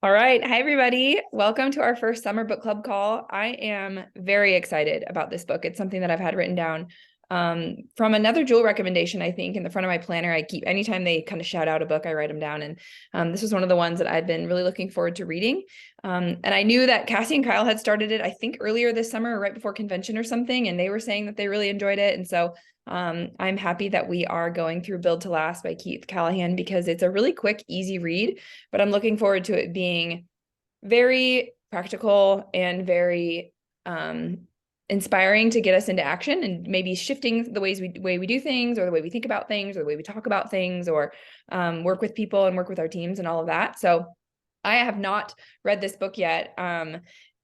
All right. Hi, everybody. Welcome to our first summer book club call. I am very excited about this book. It's something that I've had written down from another Jewel recommendation, I think, in the front of my planner. Anytime they kind of shout out a book, I write them down. And this was one of the ones that I've been really looking forward to reading. And I knew that Cassie and Kyle had started it, I think, earlier this summer, right before convention or something. And they were saying that they really enjoyed it. And so I'm happy that we are going through Build to Last by Keith Callahan because it's a really quick, easy read, but I'm looking forward to it being very practical and very inspiring to get us into action and maybe shifting the way we do things, or the way we think about things, or the way we talk about things, or work with people and work with our teams and all of that. So I have not read this book yet.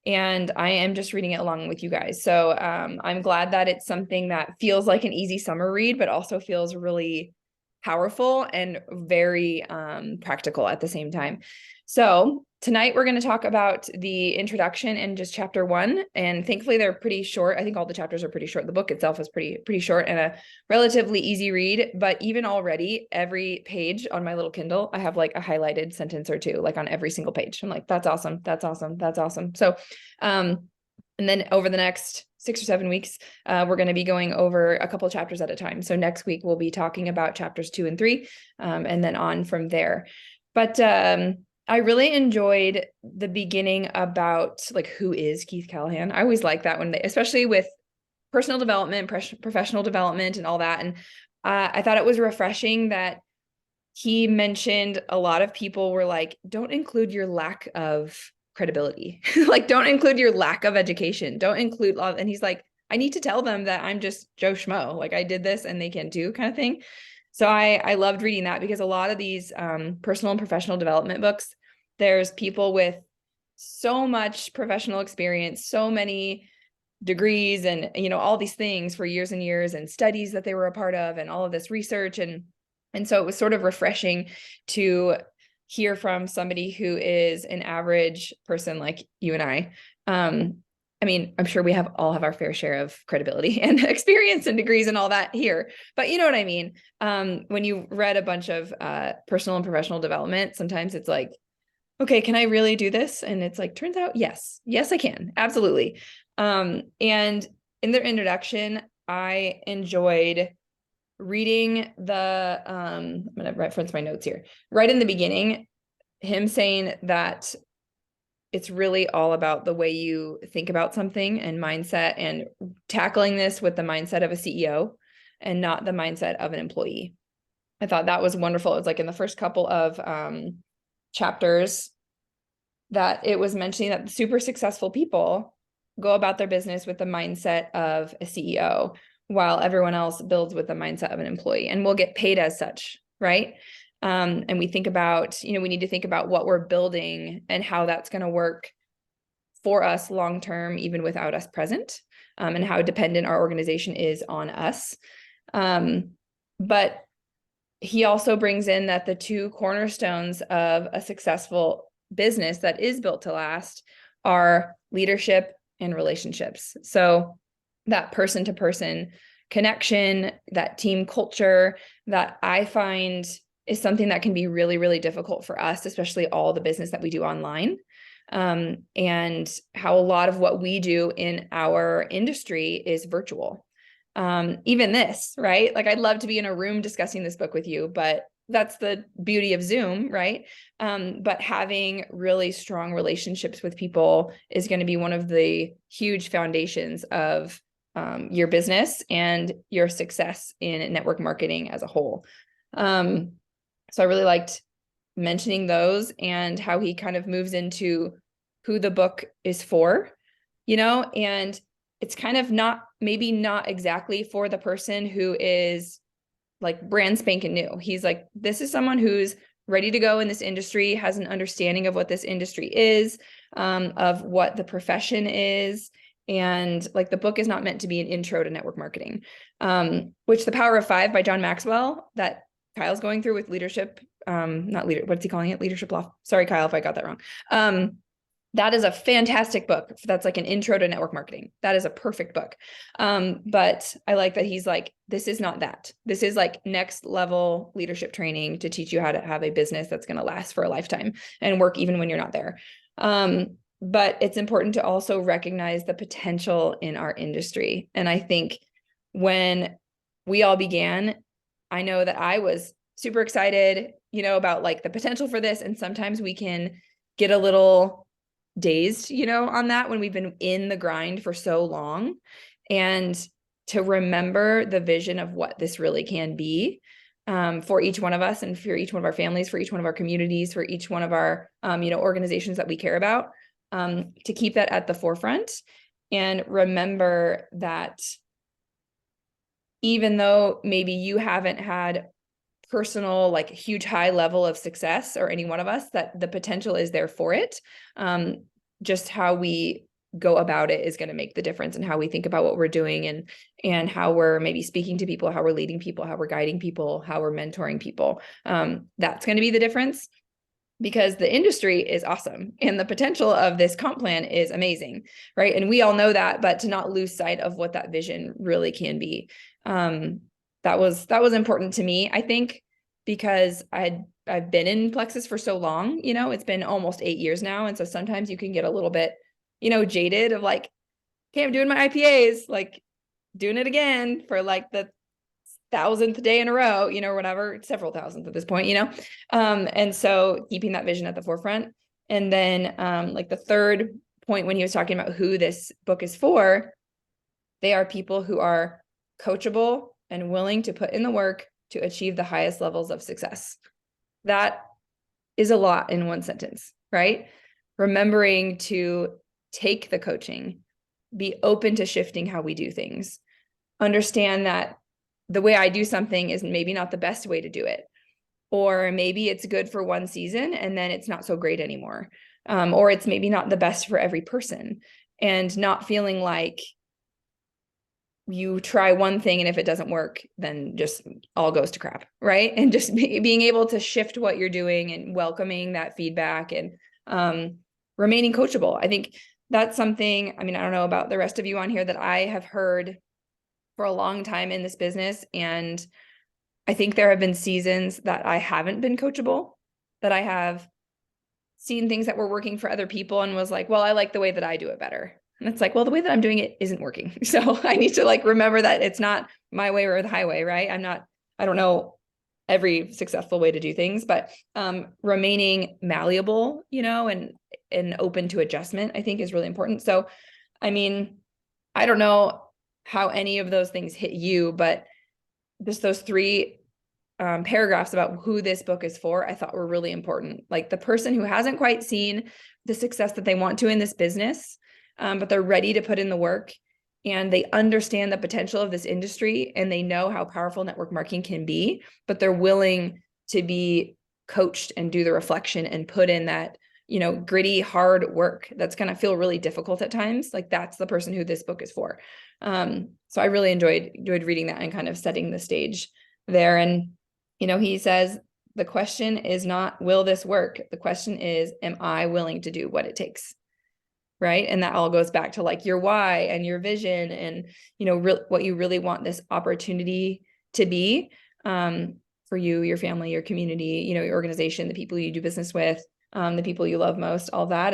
And I am just reading it along with you guys. So I'm glad that it's something that feels like an easy summer read, but also feels really powerful and very practical at the same time. So tonight we're going to talk about the introduction and just chapter 1. And thankfully they're pretty short. I think all the chapters are pretty short. The book itself is pretty short and a relatively easy read. But even already, every page on my little Kindle, I have like a highlighted sentence or two, like on every single page. I'm like, that's awesome. That's awesome. That's awesome. So, and then over the next 6 or 7 weeks, we're going to be going over a couple chapters at a time. So next week we'll be talking about chapters 2 and 3, and then on from there. But I really enjoyed the beginning about like, who is Keith Callahan? I always like that when especially with personal development, professional development and all that. And I thought it was refreshing that he mentioned a lot of people were like, don't include your lack of credibility. Like, don't include your lack of education. Don't include love. And he's like, I need to tell them that I'm just Joe Schmo. Like, I did this and they can too, kind of thing. So I loved reading that because a lot of these personal and professional development books, there's people with so much professional experience, so many degrees and, all these things for years and years, and studies that they were a part of, and all of this research. And so it was sort of refreshing to hear from somebody who is an average person like you and I. I mean, I'm sure we all have our fair share of credibility and experience and degrees and all that here, but you know what I mean? When you read a bunch of personal and professional development, sometimes it's like, okay, can I really do this? And it's like, turns out, yes, I can. Absolutely. And in their introduction, I enjoyed reading I'm going to reference my notes here. Right in the beginning, him saying that it's really all about the way you think about something and mindset, and tackling this with the mindset of a CEO and not the mindset of an employee. I thought that was wonderful. It was like in the first couple of chapters that it was mentioning that the super successful people go about their business with the mindset of a CEO, while everyone else builds with the mindset of an employee, and will get paid as such, right? And we think about, we need to think about what we're building and how that's going to work for us long term, even without us present, and how dependent our organization is on us. But he also brings in that the two cornerstones of a successful business that is built to last are leadership and relationships. So that person-to-person connection, that team culture, that I find is something that can be really, really difficult for us, especially all the business that we do online. And how a lot of what we do in our industry is virtual. Even this, right? Like, I'd love to be in a room discussing this book with you, but that's the beauty of Zoom, right? But having really strong relationships with people is going to be one of the huge foundations of your business and your success in network marketing as a whole. So I really liked mentioning those, and how he kind of moves into who the book is for, and it's kind of maybe not exactly for the person who is like brand spanking new. He's like, this is someone who's ready to go in this industry, has an understanding of what this industry is, of what the profession is. And like, the book is not meant to be an intro to network marketing, which The Power of Five by John Maxwell, that Kyle's going through with leadership, what's he calling it? Leadership Law. Sorry, Kyle, if I got that wrong. That is a fantastic book. That's like an intro to network marketing. That is a perfect book. But I like that he's like, this is not that. This is like next level leadership training to teach you how to have a business that's going to last for a lifetime and work even when you're not there. But it's important to also recognize the potential in our industry. And I think when we all began, I know that I was super excited, about like the potential for this. And sometimes we can get a little dazed, on that when we've been in the grind for so long, and to remember the vision of what this really can be for each one of us and for each one of our families, for each one of our communities, for each one of our, organizations that we care about, to keep that at the forefront and remember that even though maybe you haven't had personal, like huge high level of success, or any one of us, that the potential is there for it. Just how we go about it is going to make the difference, and how we think about what we're doing, and how we're maybe speaking to people, how we're leading people, how we're guiding people, how we're mentoring people. That's going to be the difference, because the industry is awesome and the potential of this comp plan is amazing, right? And we all know that, but to not lose sight of what that vision really can be. That was important to me, I think, because I've been in Plexus for so long, it's been almost 8 years now. And so sometimes you can get a little bit, jaded of like, okay, I'm doing my IPAs, like doing it again for like the 1,000th day in a row, or whatever, several thousandth at this point, and so keeping that vision at the forefront. And then like the third point, when he was talking about who this book is for, they are people who are coachable and willing to put in the work to achieve the highest levels of success. That is a lot in one sentence, right? Remembering to take the coaching, be open to shifting how we do things, understand that the way I do something is maybe not the best way to do it, or maybe it's good for one season and then it's not so great anymore, or it's maybe not the best for every person, and not feeling like you try one thing and if it doesn't work, then just all goes to crap, right? And just being able to shift what you're doing and welcoming that feedback, and remaining coachable. I think that's something, I don't know about the rest of you on here, that I have heard for a long time in this business. And I think there have been seasons that I haven't been coachable, that I have seen things that were working for other people and was like, well, I like the way that I do it better. And it's like, well, the way that I'm doing it isn't working. So I need to like remember that it's not my way or the highway, right? I don't know every successful way to do things, but remaining malleable, and open to adjustment, I think is really important. So, I don't know how any of those things hit you, but just those three paragraphs about who this book is for, I thought were really important. Like the person who hasn't quite seen the success that they want to in this business, but they're ready to put in the work, and they understand the potential of this industry, and they know how powerful network marketing can be, but they're willing to be coached and do the reflection and put in that, gritty, hard work that's going to feel really difficult at times. Like that's the person who this book is for. So I really enjoyed reading that and kind of setting the stage there. And, he says, the question is not, will this work? The question is, am I willing to do what it takes? Right. And that all goes back to like your why and your vision and, what you really want this opportunity to be, for you, your family, your community, your organization, the people you do business with, the people you love most, all that.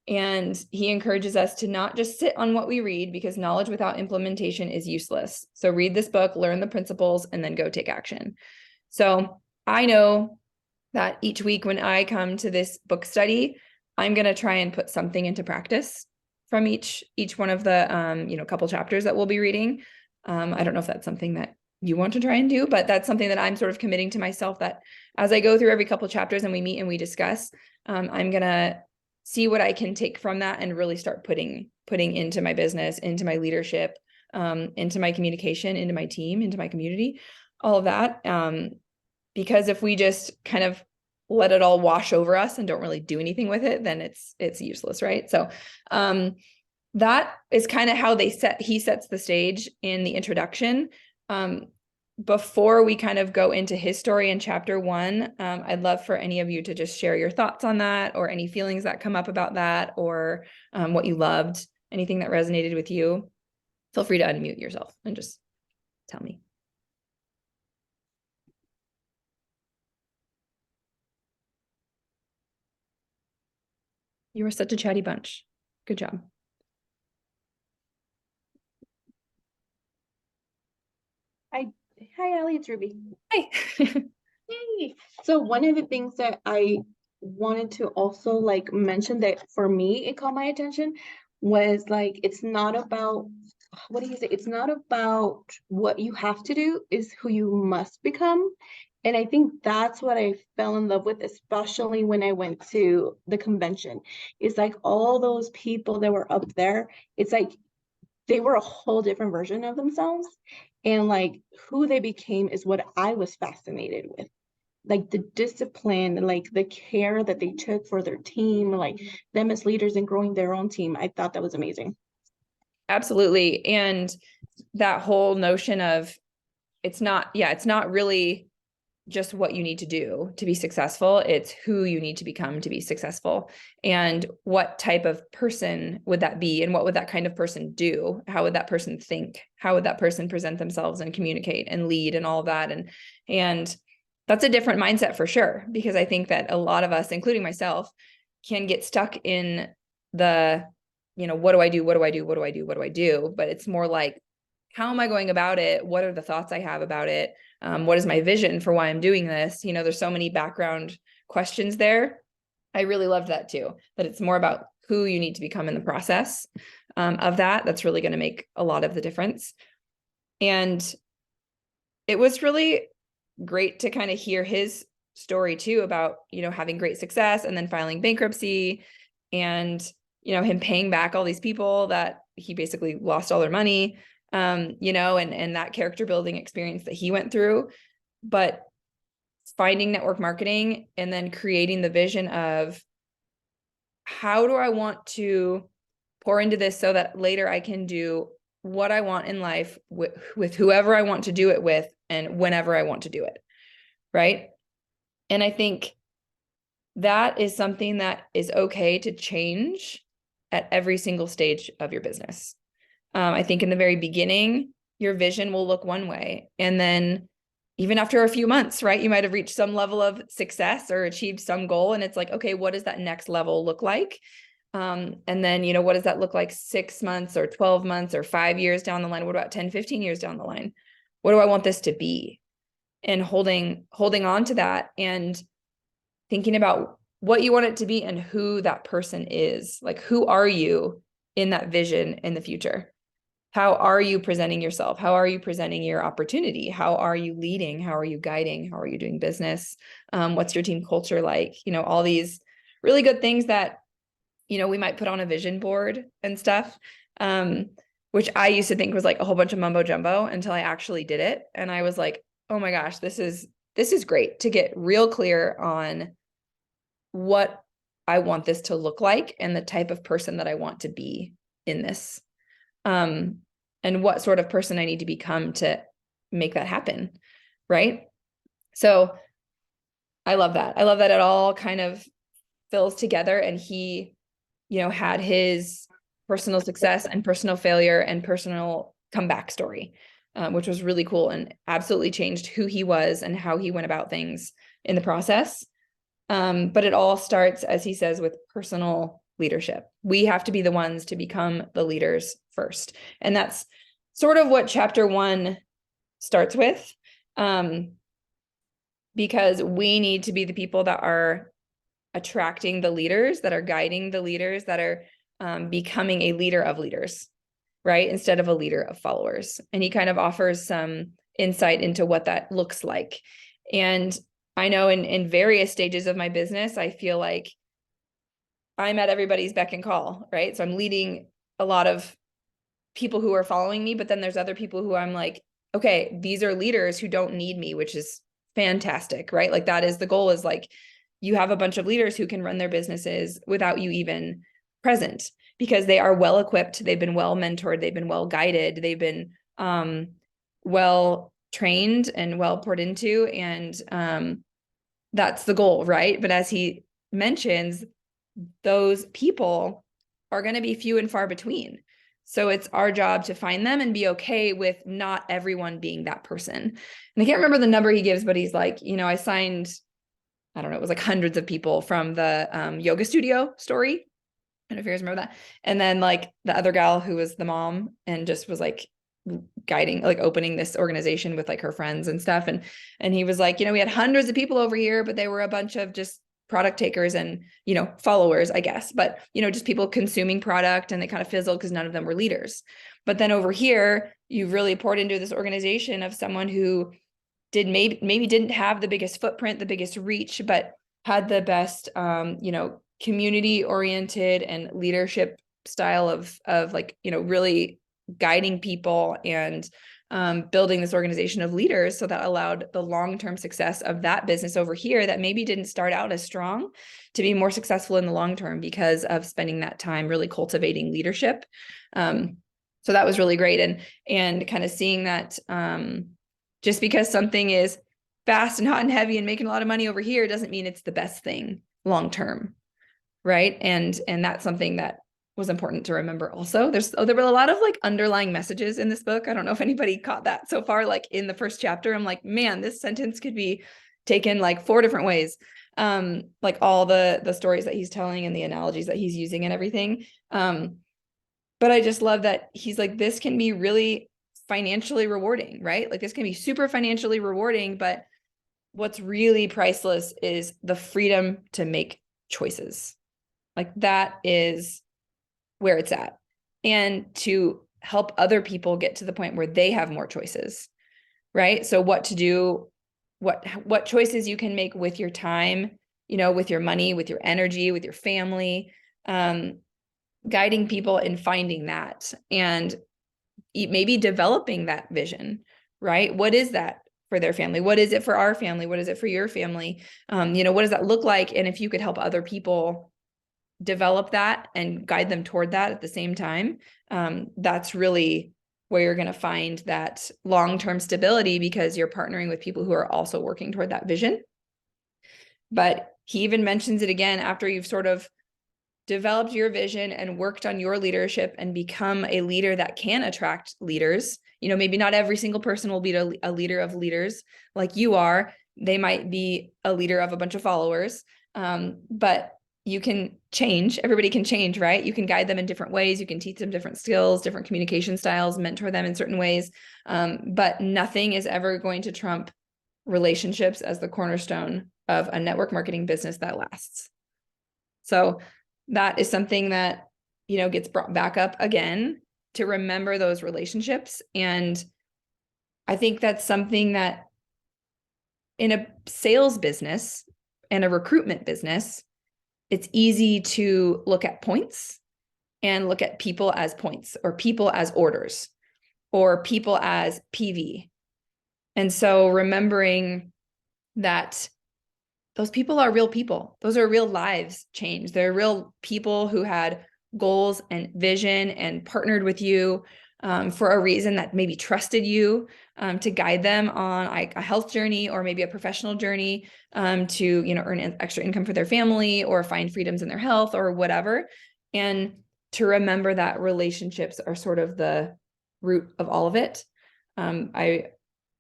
And he encourages us to not just sit on what we read, because knowledge without implementation is useless. So read this book, learn the principles, and then go take action. So I know that each week when I come to this book study, I'm going to try and put something into practice from each one of the, couple chapters that we'll be reading. I don't know if that's something that you want to try and do, but that's something that I'm sort of committing to myself, that as I go through every couple chapters and we meet and we discuss, I'm going to see what I can take from that and really start putting into my business, into my leadership, into my communication, into my team, into my community, all of that. Because if we just kind of let it all wash over us and don't really do anything with it, then it's useless, right? So that is kind of how he sets the stage in the introduction. before we kind of go into his story in chapter 1, I'd love for any of you to just share your thoughts on that, or any feelings that come up about that, or what you loved, anything that resonated with you. Feel free to unmute yourself and just tell me. You were such a chatty bunch. Good job. Hi, Allie, it's Ruby. Hi. Hey. So one of the things that I wanted to also like mention that for me, it caught my attention was like, it's not about, what do you say? It's not about what you have to do, is who you must become. And I think that's what I fell in love with, especially when I went to the convention. It's like all those people that were up there, it's like they were a whole different version of themselves. And like who they became is what I was fascinated with. Like the discipline, like the care that they took for their team, like them as leaders and growing their own team. I thought that was amazing. Absolutely. And that whole notion of it's not really just what you need to do to be successful. It's who you need to become to be successful. And what type of person would that be? And what would that kind of person do? How would that person think? How would that person present themselves and communicate and lead and all of that? And that's a different mindset for sure, because I think that a lot of us, including myself, can get stuck in the, what do I do? What do I do? What do I do? What do I do? But it's more like, how am I going about it? What are the thoughts I have about it? What is my vision for why I'm doing this? There's so many background questions there. I really loved that too, that it's more about who you need to become in the process of that. That's really going to make a lot of the difference. And it was really great to kind of hear his story too about, having great success and then filing bankruptcy, and, him paying back all these people that he basically lost all their money, and that character building experience that he went through. But finding network marketing and then creating the vision of, how do I want to pour into this so that later I can do what I want in life with whoever I want to do it with and whenever I want to do it. Right. And I think that is something that is okay to change at every single stage of your business. I think in the very beginning, your vision will look one way. And then even after a few months, right, you might have reached some level of success or achieved some goal. And it's like, okay, what does that next level look like? And then, what does that look like 6 months or 12 months or 5 years down the line? What about 10, 15 years down the line? What do I want this to be? And holding on to that and thinking about what you want it to be and who that person is. Like, who are you in that vision in the future? How are you presenting yourself? How are you presenting your opportunity? How are you leading? How are you guiding? How are you doing business? What's your team culture like? All these really good things that, we might put on a vision board and stuff, which I used to think was like a whole bunch of mumbo jumbo until I actually did it. And I was like, oh my gosh, this is great to get real clear on what I want this to look like and the type of person that I want to be in this. And what sort of person I need to become to make that happen. Right. So I love that. I love that it all kind of fills together, and he, had his personal success and personal failure and personal comeback story, which was really cool and absolutely changed who he was and how he went about things in the process. But it all starts, as he says, with personal leadership. We have to be the ones to become the leaders first. And that's sort of what chapter 1 starts with, because we need to be the people that are attracting the leaders, that are guiding the leaders, that are becoming a leader of leaders, right? Instead of a leader of followers. And he kind of offers some insight into what that looks like. And I know in various stages of my business, I feel like I'm at everybody's beck and call, right? So I'm leading a lot of people who are following me, but then there's other people who I'm like, okay, these are leaders who don't need me, which is fantastic, right? Like that is the goal, is like, you have a bunch of leaders who can run their businesses without you even present, because they are well equipped, they've been well mentored, they've been well guided, they've been well trained and well poured into. And that's the goal, right? But as he mentions, those people are going to be few and far between. So it's our job to find them and be okay with not everyone being that person. And I can't remember the number he gives, but he's like, you know, I signed, I don't know, it was like hundreds of people from the yoga studio story. I don't know if you guys remember that. And then like the other gal who was the mom and just was like guiding, like opening this organization with like her friends and stuff. And he was like, you know, we had hundreds of people over here, but they were a bunch of just product takers and, you know, followers, I guess, but, you know, just people consuming product, and they kind of fizzled because none of them were leaders. But then over here, you really poured into this organization of someone who did maybe didn't have the biggest footprint, the biggest reach, but had the best, you know, community oriented and leadership style of like, you know, really guiding people and building this organization of leaders. So that allowed the long-term success of that business over here that maybe didn't start out as strong to be more successful in the long term because of spending that time really cultivating leadership. So that was really great. And kind of seeing that just because something is fast and hot and heavy and making a lot of money over here doesn't mean it's the best thing long term. Right. And that's something that was important to remember also. There were a lot of like underlying messages in this book. I don't know if anybody caught that so far. Like in the first chapter, I'm like, man, this sentence could be taken like 4 different ways. Like all the stories that he's telling and the analogies that he's using and everything. But I just love that he's like, this can be really financially rewarding, right? Like this can be super financially rewarding, but what's really priceless is the freedom to make choices. Like that is where it's at. And to help other people get to the point where they have more choices, right? So what to do, what choices you can make with your time, you know, with your money, with your energy, with your family, guiding people in finding that and maybe developing that vision, right? What is that for their family? What is it for our family? What is it for your family? You know, what does that look like? And if you could help other people develop that and guide them toward that at the same time, that's really where you're going to find that long-term stability, because you're partnering with people who are also working toward that vision. But he even mentions it again after you've sort of developed your vision and worked on your leadership and become a leader that can attract leaders. You know, maybe not every single person will be a leader of leaders like you are. They might be a leader of a bunch of followers, but you can change. Everybody can change, right? You can guide them in different ways. You can teach them different skills, different communication styles, mentor them in certain ways. But nothing is ever going to trump relationships as the cornerstone of a network marketing business that lasts. So that is something that, you know, gets brought back up again, to remember those relationships. And I think that's something that in a sales business and a recruitment business, it's easy to look at points and look at people as points, or people as orders, or people as PV. And so remembering that those people are real people. Those are real lives changed. They're real people who had goals and vision and partnered with you for a reason, that maybe trusted you to guide them on a health journey, or maybe a professional journey to, you know, earn extra income for their family, or find freedoms in their health, or whatever. And to remember that relationships are sort of the root of all of it. I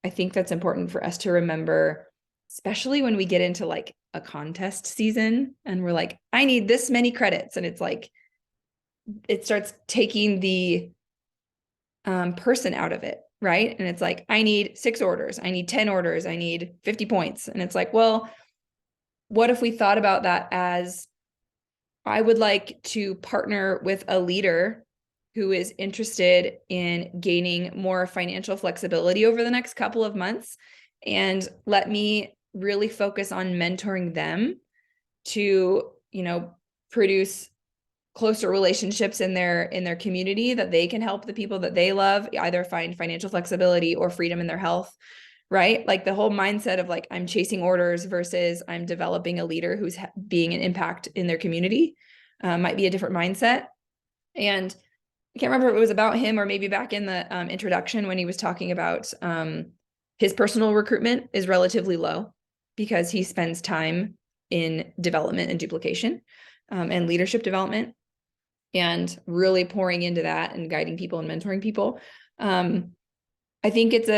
think that's important for us to remember, especially when we get into like a contest season and we're like, I need this many credits. And it's like, it starts taking the person out of it, right? And it's like, I need 6 orders, I need 10 orders, I need 50 points. And it's like, well, what if we thought about that as, I would like to partner with a leader who is interested in gaining more financial flexibility over the next couple of months, and let me really focus on mentoring them to, you know, produce closer relationships in their community, that they can help the people that they love either find financial flexibility or freedom in their health, right? Like the whole mindset of like, I'm chasing orders versus I'm developing a leader who's being an impact in their community might be a different mindset. And I can't remember if it was about him or maybe back in the introduction when he was talking about His personal recruitment is relatively low because he spends time in development and duplication, and leadership development, and really pouring into that and guiding people and mentoring people. I think it's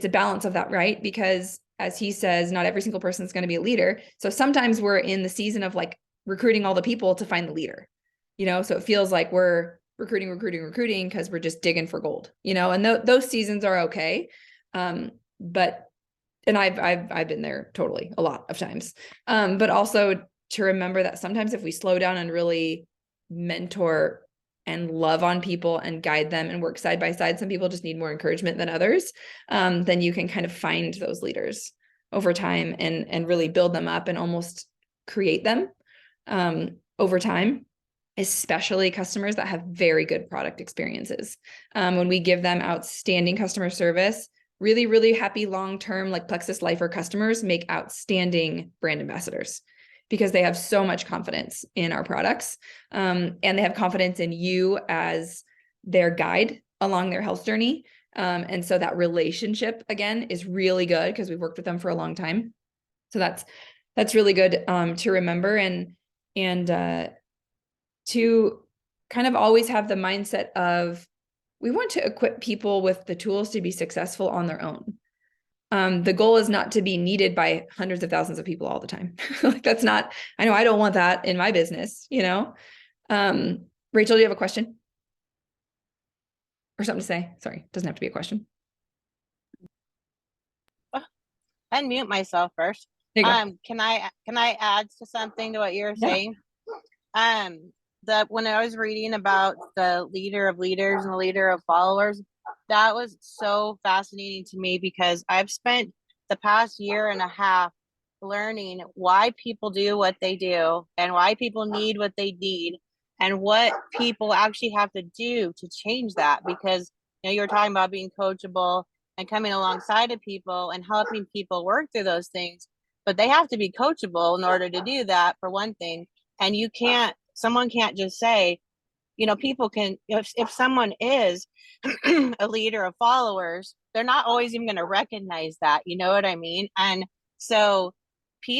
a balance of that, right? Because as he says, not every single person is going to be a leader. So sometimes we're in the season of like recruiting all the people to find the leader, so it feels like we're recruiting because we're just digging for gold, and those seasons are okay. But and I've been there totally a lot of times. But also to remember that sometimes if we slow down and really mentor and love on people and guide them and work side by side, some people just need more encouragement than others. Then you can kind of find those leaders over time and really build them up and almost create them over time, especially customers that have very good product experiences. When we give them outstanding customer service, really, really happy long-term like Plexus Lifer customers make outstanding brand ambassadors because they have so much confidence in our products, and they have confidence in you as their guide along their health journey. And so that relationship again is really good because we've worked with them for a long time. So that's really good to remember, and to kind of always have the mindset of we want to equip people with the tools to be successful on their own. The goal is not to be needed by hundreds of thousands of people all the time. Like that's not, I know I don't want that in my business, Rachel, do you have a question? Or something to say? Sorry, doesn't have to be a question. Unmute myself first. There you go. Can I add to something to what you're saying? When I was reading about the leader of leaders and the leader of followers, that was so fascinating to me because I've spent the past year and a half learning why people do what they do and why people need what they need and what people actually have to do to change that. Because you were talking about being coachable and coming alongside of people and helping people work through those things, but they have to be coachable in order to do that, for one thing. And someone can't just say, people can, if someone is a leader of followers, they're not always even going to recognize that, you know what I mean? And so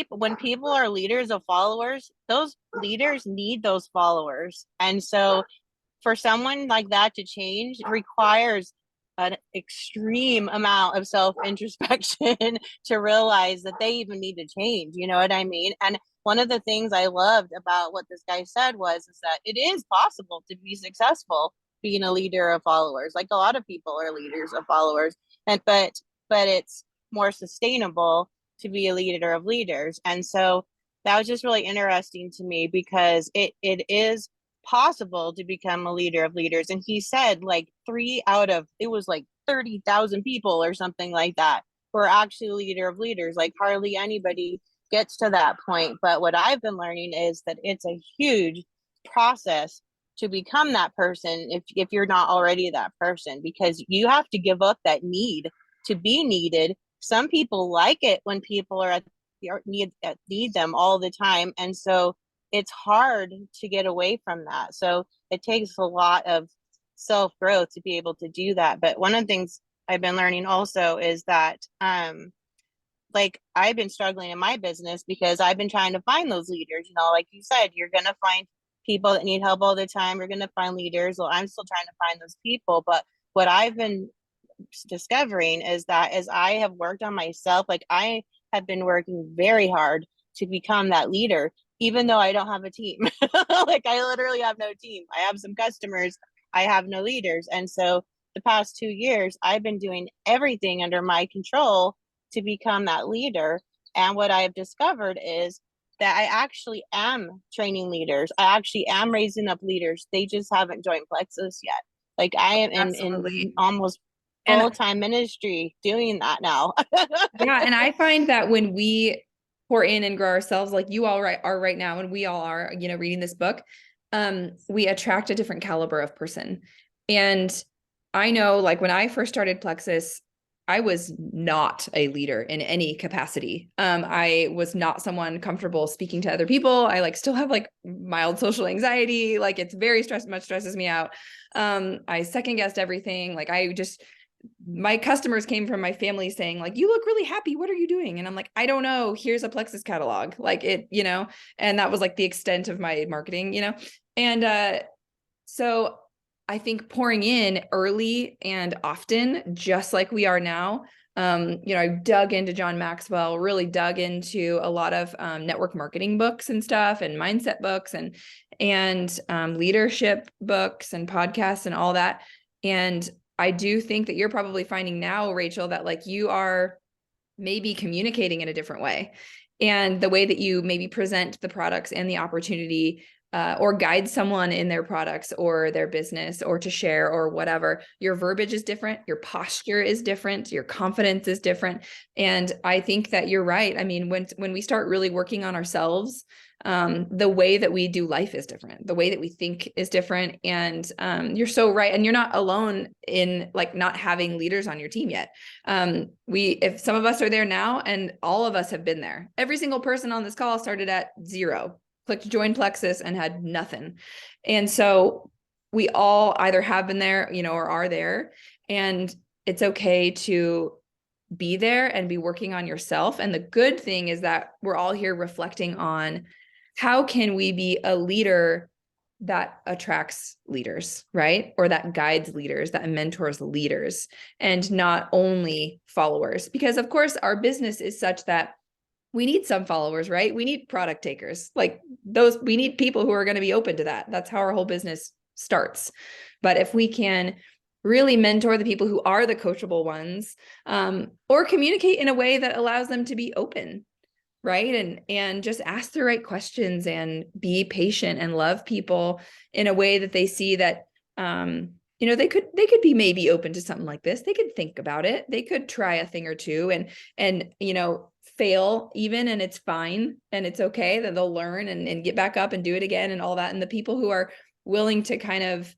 when people are leaders of followers, those leaders need those followers. And so for someone like that to change requires an extreme amount of self-introspection to realize that they even need to change, you know what I mean? And one of the things I loved about what this guy said is that it is possible to be successful being a leader of followers. Like a lot of people are leaders of followers, but it's more sustainable to be a leader of leaders. And so that was just really interesting to me because it is possible to become a leader of leaders. And he said like 3 out of, it was like 30,000 people or something like that were actually a leader of leaders. Like hardly anybody gets to that point. But what I've been learning is that it's a huge process to become that person if you're not already that person, because you have to give up that need to be needed. Some people like it when people are need them all the time, and so it's hard to get away from that. So it takes a lot of self-growth to be able to do that. But one of the things I've been learning also is that like I've been struggling in my business because I've been trying to find those leaders. Like you said, you're going to find people that need help all the time. You're going to find leaders. Well, I'm still trying to find those people. But what I've been discovering is that as I have worked on myself, like I have been working very hard to become that leader, even though I don't have a team. Like I literally have no team. I have some customers. I have no leaders. And so the past 2 years, I've been doing everything under my control to become that leader. And what I have discovered is that I actually am training leaders. I actually am raising up leaders. They just haven't joined Plexus yet. Like I am in almost full-time ministry doing that now. Yeah. And I find that when we pour in and grow ourselves, like you all are right now, and we all are, reading this book, we attract a different caliber of person. And I know like when I first started Plexus, I was not a leader in any capacity. I was not someone comfortable speaking to other people. I like still have like mild social anxiety. Like it's very much stresses me out. I second guessed everything. Like I just my customers came from my family saying like, you look really happy. What are you doing? And I'm like, I don't know. Here's a Plexus catalog. Like it, and that was like the extent of my marketing, And so I think pouring in early and often, just like we are now, I dug into John Maxwell, really dug into a lot of network marketing books and stuff, and mindset books, and leadership books and podcasts and all that. And I do think that you're probably finding now, Rachel, that like you are maybe communicating in a different way, and the way that you maybe present the products and the opportunity, or guide someone in their products or their business, or to share or whatever. Your verbiage is different. Your posture is different. Your confidence is different. And I think that you're right. I mean, when we start really working on ourselves, the way that we do life is different. The way that we think is different. And you're so right. And you're not alone in like not having leaders on your team yet. If some of us are there now, and all of us have been there. Every single person on this call started at 0. Clicked join Plexus and had nothing. And so we all either have been there, or are there. And it's okay to be there and be working on yourself. And the good thing is that we're all here reflecting on how can we be a leader that attracts leaders, right? Or that guides leaders, that mentors leaders, and not only followers. Because of course, our business is such that we need some followers, right? We need product takers. Like we need people who are going to be open to that. That's how our whole business starts. But if we can really mentor the people who are the coachable ones, or communicate in a way that allows them to be open, right? And just ask the right questions and be patient and love people in a way that they see that, they could be maybe open to something like this. They could think about it. They could try a thing or two and fail even, and it's fine. And it's okay that they'll learn and get back up and do it again and all that. And the people who are willing to kind of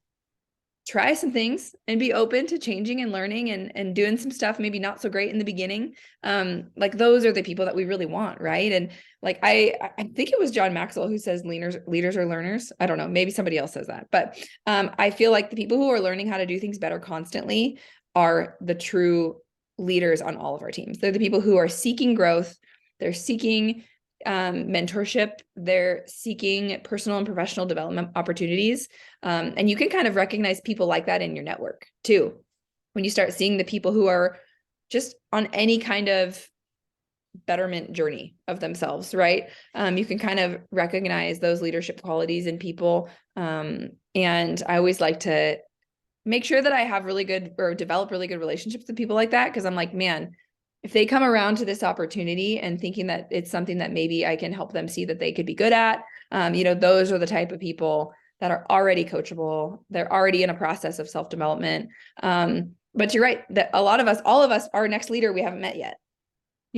try some things and be open to changing and learning and doing some stuff, maybe not so great in the beginning. Like those are the people that we really want. Right. And like, I think it was John Maxwell who says leaders are learners. I don't know, maybe somebody else says that, but I feel like the people who are learning how to do things better constantly are the true leaders on all of our teams. They're the people who are seeking growth. They're seeking mentorship. They're seeking personal and professional development opportunities. And you can kind of recognize people like that in your network too. When you start seeing the people who are just on any kind of betterment journey of themselves, right? You can kind of recognize those leadership qualities in people. And I always like to make sure that I have really good or develop really good relationships with people like that. Cause I'm like, man, if they come around to this opportunity and thinking that it's something that maybe I can help them see that they could be good at, those are the type of people that are already coachable. They're already in a process of self-development. But you're right that all of us, our next leader, we haven't met yet.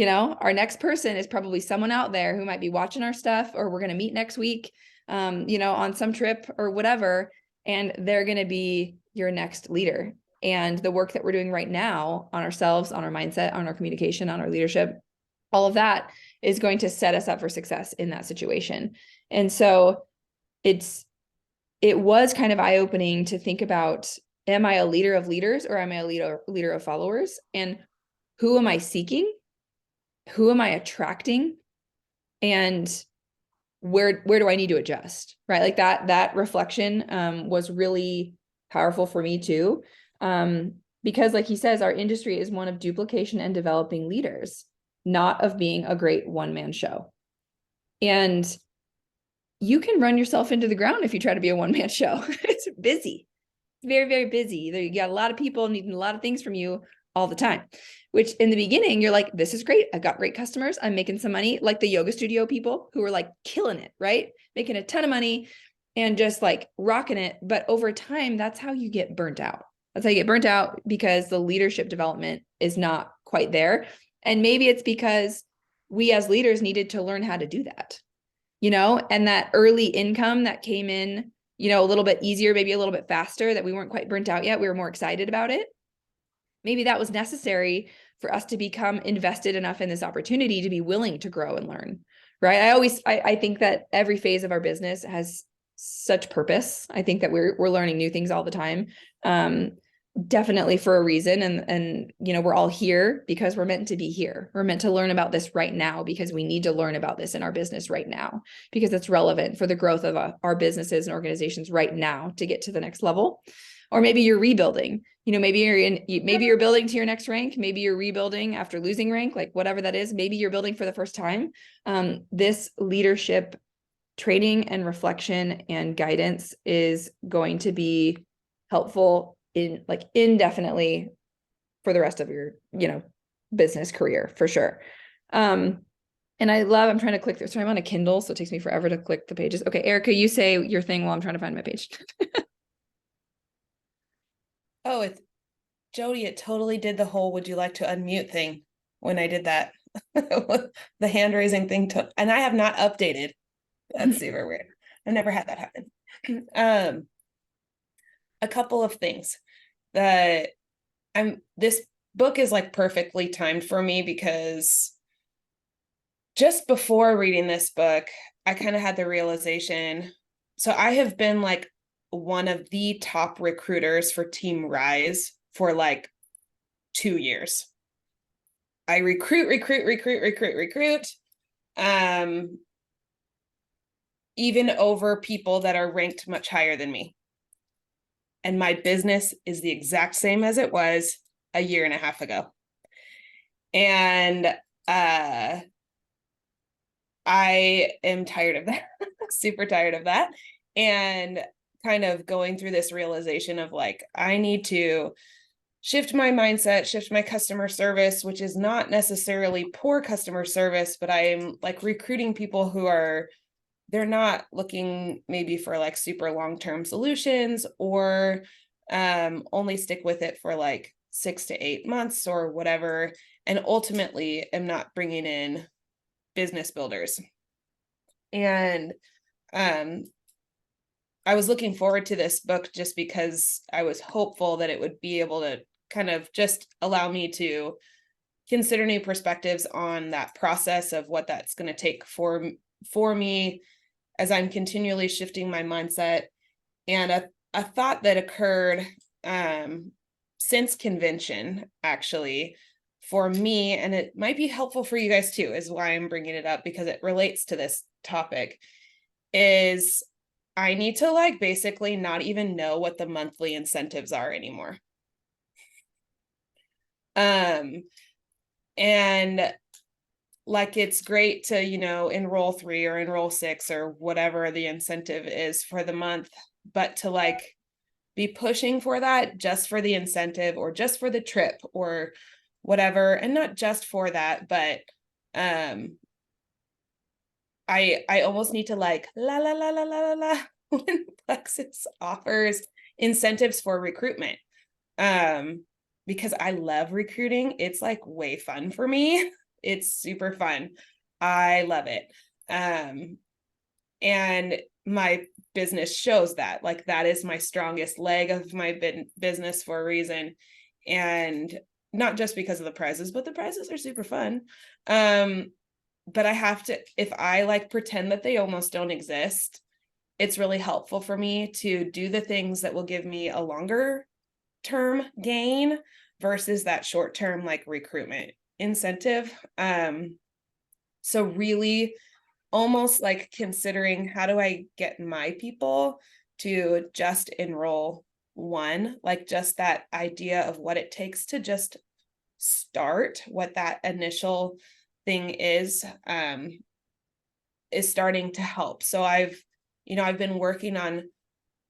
Our next person is probably someone out there who might be watching our stuff, or we're going to meet next week, on some trip or whatever. And they're going to be your next leader. And the work that we're doing right now on ourselves, on our mindset, on our communication, on our leadership, all of that is going to set us up for success in that situation. And so it was kind of eye-opening to think about, am I a leader of leaders or am I a leader of followers? And who am I seeking? Who am I attracting? And where do I need to adjust? Right? Like that reflection was really powerful for me too. Because like he says, our industry is one of duplication and developing leaders, not of being a great one-man show. And you can run yourself into the ground if you try to be a one-man show. It's busy. It's very, very busy. You got a lot of people needing a lot of things from you all the time, which in the beginning, you're like, this is great. I've got great customers. I'm making some money, like the yoga studio people who are like killing it, right? Making a ton of money and just like rocking it. But over time, that's how you get burnt out. That's how you get burnt out, because the leadership development is not quite there. And maybe it's because we as leaders needed to learn how to do that, and that early income that came in, a little bit easier, maybe a little bit faster, that we weren't quite burnt out yet. We were more excited about it. Maybe that was necessary for us to become invested enough in this opportunity to be willing to grow and learn, right? I think that every phase of our business has such purpose. I think that we're learning new things all the time. definitely for a reason. And, you know, we're all here because we're meant to be here. We're meant to learn about this right now because we need to learn about this in our business right now, because it's relevant for the growth of our businesses and organizations right now to get to the next level. Or maybe you're rebuilding, you know, maybe you're building to your next rank. Maybe you're rebuilding after losing rank, like whatever that is. Maybe you're building for the first time. This leadership training and reflection and guidance is going to be helpful indefinitely for the rest of your, you know, business career for sure. And I'm trying to click through. So I'm on a Kindle, so it takes me forever to click the pages. Okay, Erica, you say your thing while I'm trying to find my page. Oh, it's Jody, it totally did the whole would you like to unmute thing when I did that. The hand raising thing took, and I have not updated. That's super weird. I've never had that happen. A couple of things that this book is like perfectly timed for me, because just before reading this book, I kind of had the realization. So I have been like one of the top recruiters for Team Rise for like 2 years. I recruit, even over people that are ranked much higher than me. And my business is the exact same as it was a year and a half ago. And I am tired of that, super tired of that. And kind of going through this realization of like, I need to shift my mindset, shift my customer service, which is not necessarily poor customer service, but I am like recruiting people who they're not looking maybe for like super long-term solutions, or only stick with it for like 6 to 8 months or whatever. And ultimately am not bringing in business builders. And I was looking forward to this book just because I was hopeful that it would be able to kind of just allow me to consider new perspectives on that process of what that's going to take for me as I'm continually shifting my mindset. And a thought that occurred since convention, actually, for me, and it might be helpful for you guys too, is why I'm bringing it up, because it relates to this topic, is I need to like basically not even know what the monthly incentives are anymore. And like, it's great to, you know, enroll 3 or enroll 6 or whatever the incentive is for the month, but to like be pushing for that just for the incentive or just for the trip or whatever, and not just for that, but I almost need to like la la la la la la la when Plexus offers incentives for recruitment, because I love recruiting. It's like way fun for me. It's super fun. I love it. And my business shows that, like, that is my strongest leg of my business for a reason. And not just because of the prizes, but the prizes are super fun. But I have to, if I like pretend that they almost don't exist, it's really helpful for me to do the things that will give me a longer term gain versus that short term like recruitment incentive. So really almost like considering, how do I get my people to just enroll one, like just that idea of what it takes to just start, what that initial thing is starting to help. So I've been working on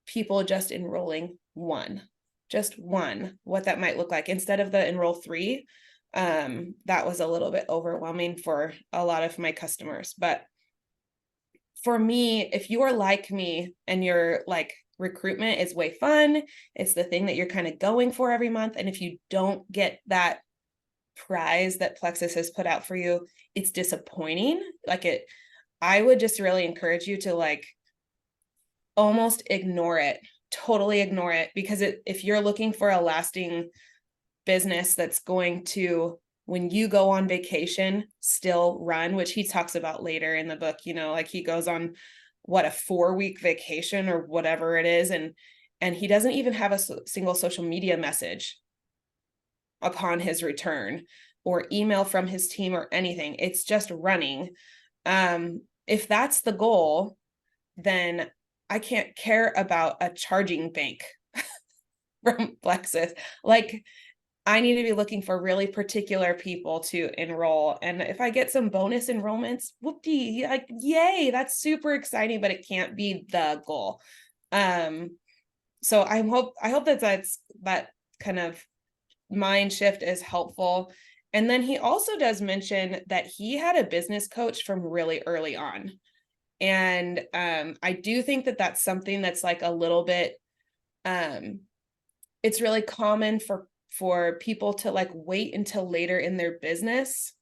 people just enrolling just one, what that might look like instead of the enroll 3. That was a little bit overwhelming for a lot of my customers. But for me, if you are like me and you're like, recruitment is way fun, it's the thing that you're kind of going for every month, and if you don't get that prize that Plexus has put out for you, it's disappointing. I would just really encourage you to like almost ignore it, totally ignore it, because if you're looking for a lasting business that's going to, when you go on vacation, still run, which he talks about later in the book, like he goes on a 4-week vacation or whatever it is. And and he doesn't even have a single social media message upon his return or email from his team or anything. It's just running. If that's the goal, then I can't care about a charging bank from Plexus. Like, I need to be looking for really particular people to enroll. And if I get some bonus enrollments, whoopee, like, yay, that's super exciting, but it can't be the goal. So I hope that kind of mind shift is helpful. And then he also does mention that he had a business coach from really early on. And I do think that that's something that's like a little bit, it's really common for people to like wait until later in their business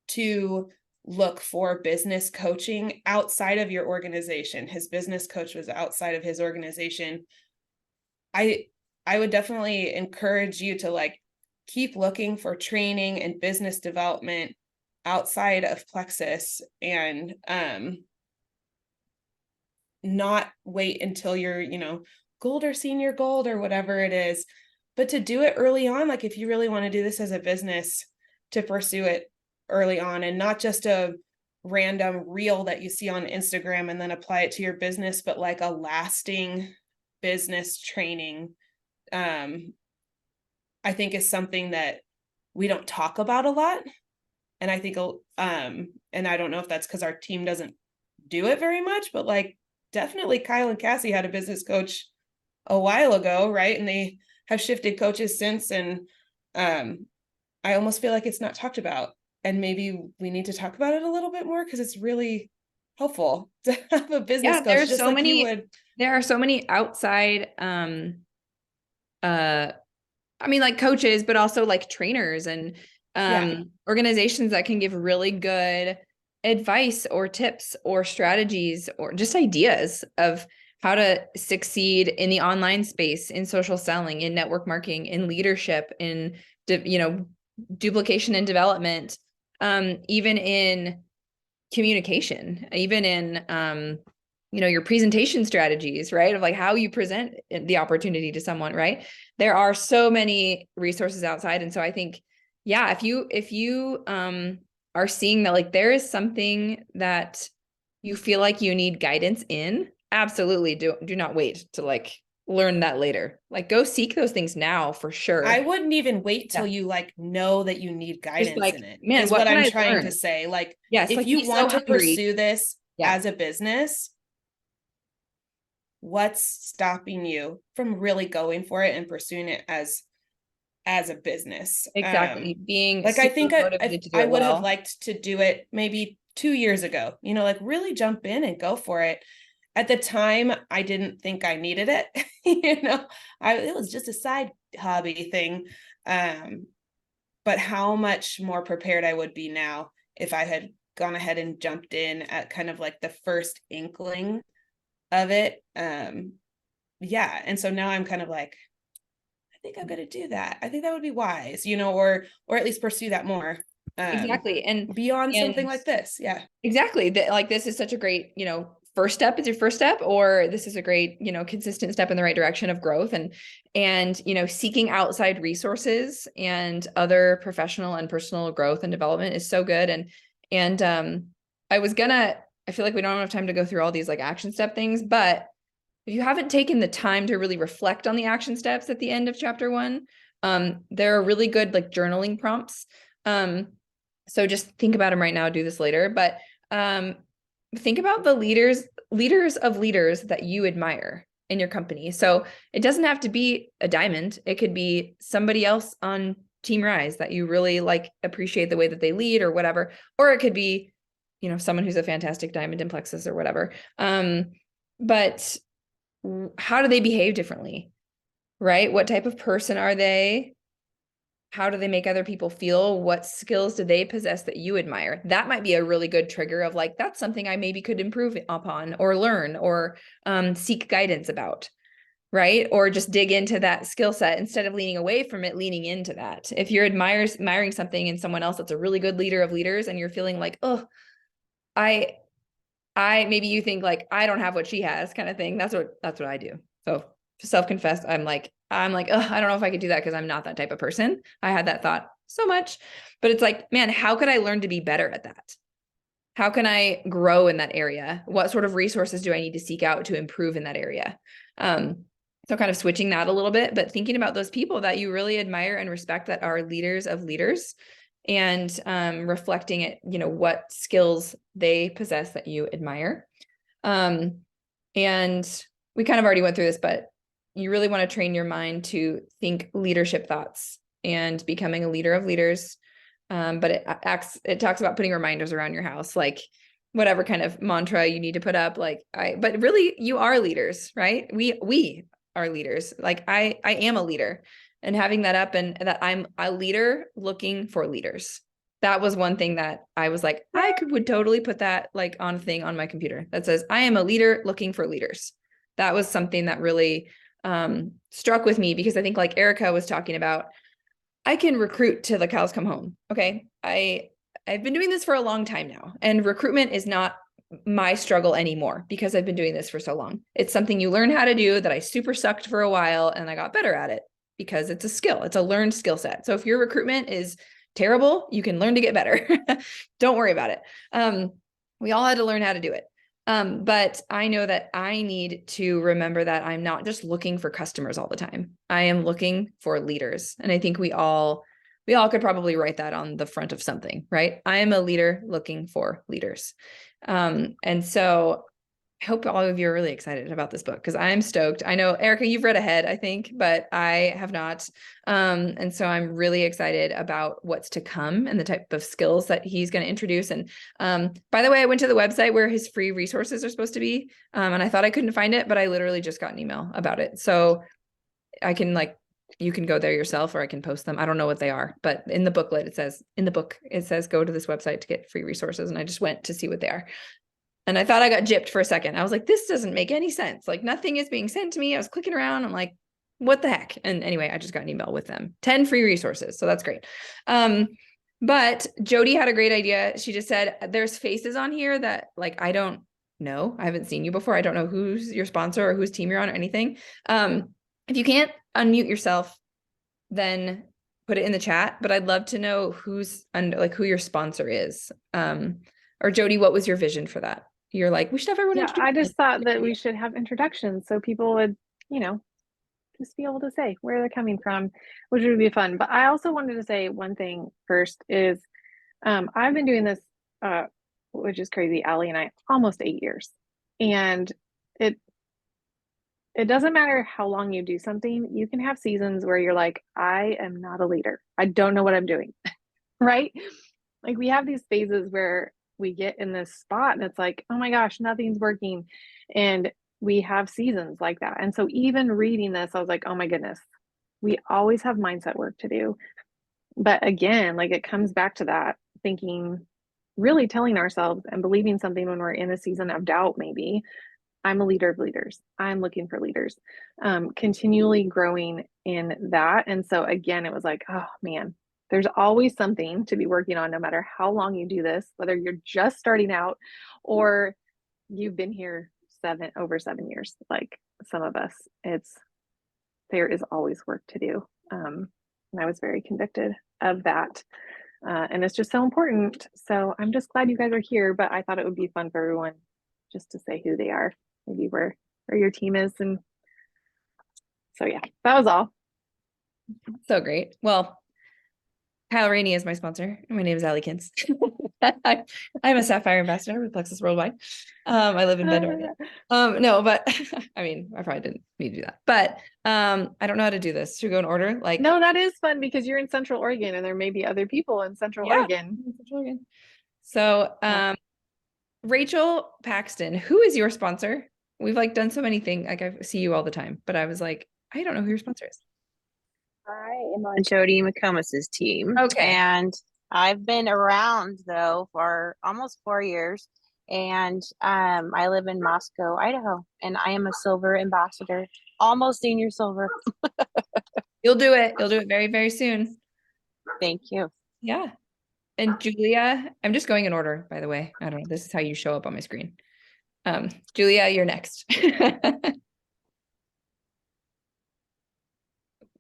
to look for business coaching outside of your organization. His business coach was outside of his organization. I would definitely encourage you to like keep looking for training and business development outside of Plexus, and not wait until you're, gold or senior gold or whatever it is, but to do it early on. Like, if you really want to do this as a business, to pursue it early on, and not just a random reel that you see on Instagram and then apply it to your business, but like a lasting business training, I think is something that we don't talk about a lot. And I think, and I don't know if that's because our team doesn't do it very much, but like, definitely Kyle and Cassie had a business coach a while ago, right? And they have shifted coaches since. And I almost feel like it's not talked about. And maybe we need to talk about it a little bit more, because it's really helpful to have a business coach. there's just so like many, you would. there are so many outside, I mean, like coaches, but also like trainers and organizations that can give really good advice or tips or strategies or just ideas of how to succeed in the online space, in social selling, in network marketing, in leadership, in duplication and development, even in communication, even in your presentation strategies, right? Of like how you present the opportunity to someone, right? There are so many resources outside. And so I think, yeah, if you are seeing that like there is something that you feel like you need guidance in, absolutely do not wait to like learn that later. Like, go seek those things now for sure. I wouldn't even wait till you like know that you need guidance like, in it. man, Is what what can I'm I trying learn? to say. Like, Yes, if like, you be so want to hungry. pursue this Yeah. as a business, what's stopping you from really going for it and pursuing it as a business? Exactly. Being like, I think motivated to do I it would have well. liked to do it maybe 2 years ago, like really jump in and go for it. At the time, I didn't think I needed it. It was just a side hobby thing. But how much more prepared I would be now if I had gone ahead and jumped in at kind of like the first inkling of it. Yeah. And so now I'm kind of like, I think I'm going to do that. I think that would be wise, or at least pursue that more. Exactly. And beyond something like this. Yeah. Exactly. Like, this is such a great, first step is your first step, or this is a great, consistent step in the right direction of growth, and, seeking outside resources and other professional and personal growth and development is so good. And I feel like we don't have enough time to go through all these like action step things, but if you haven't taken the time to really reflect on the action steps at the end of chapter 1, there are really good like journaling prompts. So just think about them right now, do this later, but think about the leaders of leaders that you admire in your company. So it doesn't have to be a diamond. It could be somebody else on Team Rise that you really like, appreciate the way that they lead or whatever. Or it could be, someone who's a fantastic diamond in Plexus or whatever. But how do they behave differently, right? What type of person are they? How do they make other people feel? What skills do they possess that you admire? That might be a really good trigger of like, that's something I maybe could improve upon or learn or seek guidance about, right? Or just dig into that skill set instead of leaning away from it, leaning into that. If you're admiring something in someone else that's a really good leader of leaders and you're feeling like, oh, maybe you think like, I don't have what she has kind of thing. That's what I do. So self-confessed, I'm like, ugh, I don't know if I could do that because I'm not that type of person. I had that thought so much, but it's like, man, how could I learn to be better at that? How can I grow in that area? What sort of resources do I need to seek out to improve in that area? So kind of switching that a little bit, but thinking about those people that you really admire and respect that are leaders of leaders, and reflecting it, what skills they possess that you admire. And we kind of already went through this, but you really want to train your mind to think leadership thoughts and becoming a leader of leaders. But it talks about putting reminders around your house, like whatever kind of mantra you need to put up. But really you are leaders, right? We are leaders. Like I am a leader, and having that up, and that I'm a leader looking for leaders. That was one thing that I was like, would totally put that like on a thing on my computer that says, I am a leader looking for leaders. That was something that really struck with me, because I think, like Erica was talking about, I can recruit till the cows come home. Okay. I've been doing this for a long time now, and recruitment is not my struggle anymore because I've been doing this for so long. It's something you learn how to do that I super sucked for a while, and I got better at it because it's a skill. It's a learned skill set. So if your recruitment is terrible, you can learn to get better. Don't worry about it. We all had to learn how to do it. But I know that I need to remember that I'm not just looking for customers all the time. I am looking for leaders. And I think we all could probably write that on the front of something, right? I am a leader looking for leaders. And so I hope all of you are really excited about this book, because I'm stoked. I know, Erica, you've read ahead, I think, but I have not. And so I'm really excited about what's to come and the type of skills that he's going to introduce. And by the way, I went to the website where his free resources are supposed to be, and I thought I couldn't find it, but I literally just got an email about it. So I can you can go there yourself, or I can post them. I don't know what they are, but in the booklet, it says go to this website to get free resources. And I just went to see what they are. And I thought I got gypped for a second. I was like, this doesn't make any sense. Like, nothing is being sent to me. I was clicking around. I'm like, what the heck? And anyway, I just got an email with them. 10 free resources. So that's great. But Jody had a great idea. She just said, there's faces on here that like, I don't know. I haven't seen you before. I don't know who's your sponsor or whose team you're on or anything. If you can't unmute yourself, then put it in the chat. But I'd love to know who's who your sponsor is. Or Jody, what was your vision for that? You're like, we should have everyone. Yeah, I just thought that we should have introductions so people would, just be able to say where they're coming from, which would be fun. But I also wanted to say one thing first is I've been doing this, which is crazy, Allie and I, almost 8 years. And it doesn't matter how long you do something, you can have seasons where you're like, I am not a leader. I don't know what I'm doing, right? Like we have these phases where we get in this spot and it's like, oh my gosh, nothing's working. And we have seasons like that. And so even reading this, I was like, oh my goodness, we always have mindset work to do. But again, like it comes back to that thinking, really telling ourselves and believing something when we're in a season of doubt, maybe I'm a leader of leaders. I'm looking for leaders, continually growing in that. And so again, it was like, oh man, there's always something to be working on, no matter how long you do this, whether you're just starting out or you've been here over 7 years, like some of us, there is always work to do. And I was very convicted of that. And it's just so important. So I'm just glad you guys are here, but I thought it would be fun for everyone just to say who they are, maybe where your team is. And so, yeah, that was all. So great. Well, Kyle Rainey is my sponsor. My name is Allie Kintz. I'm a Sapphire ambassador with Plexus Worldwide. I live in Bend, Oregon. No, but I mean, I probably didn't need to do that, but I don't know how to do this. Should we go in order? No, that is fun because you're in Central Oregon and there may be other people in Central Oregon. So, Rachel Paxton, who is your sponsor? We've done so many things. Like I see you all the time, but I was like, I don't know who your sponsor is. I am on Jody McComas's team. Okay. And I've been around though for almost 4 years. And I live in Moscow, Idaho, and I am a silver ambassador, almost senior silver. You'll do it. You'll do it very, very soon. Thank you. Yeah. And Julia, I'm just going in order, by the way. I don't know. This is how you show up on my screen. Julia, you're next.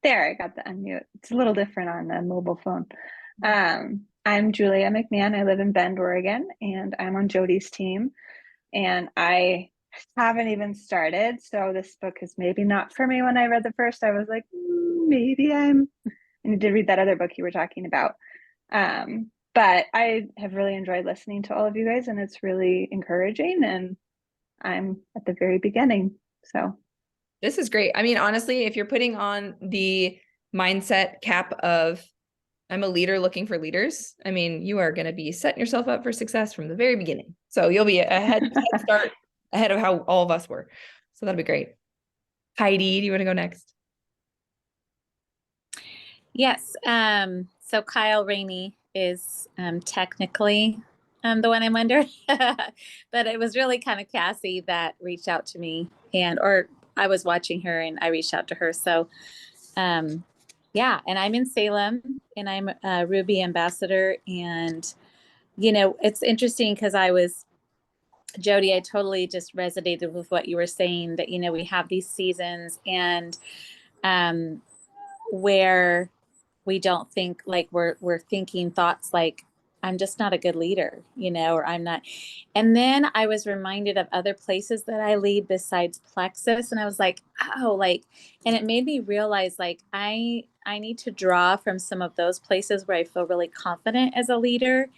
There, I got the unmute. It's a little different on the mobile phone. I'm Julia McMahon. I live in Bend, Oregon, and I'm on Jody's team. And I haven't even started, so this book is maybe not for me. When I read the first, I was like, maybe I need to read that other book you were talking about. But I have really enjoyed listening to all of you guys, and it's really encouraging. And I'm at the very beginning, so. This is great. I mean, honestly, if you're putting on the mindset cap of I'm a leader looking for leaders, I mean, you are going to be setting yourself up for success from the very beginning. So you'll be head start ahead of how all of us were. So that'll be great. Heidi, do you want to go next? Yes. So Kyle Rainey is technically the one I'm under, but it was really kind of Cassie that reached out to me, or I was watching her and I reached out to her. So yeah, and I'm in Salem and I'm a Ruby ambassador. And, it's interesting because Jody, I totally just resonated with what you were saying, that, we have these seasons and where we don't think like we're thinking thoughts like, I'm just not a good leader, or I'm not. And then I was reminded of other places that I lead besides Plexus. And I was like, oh, and it made me realize I need to draw from some of those places where I feel really confident as a leader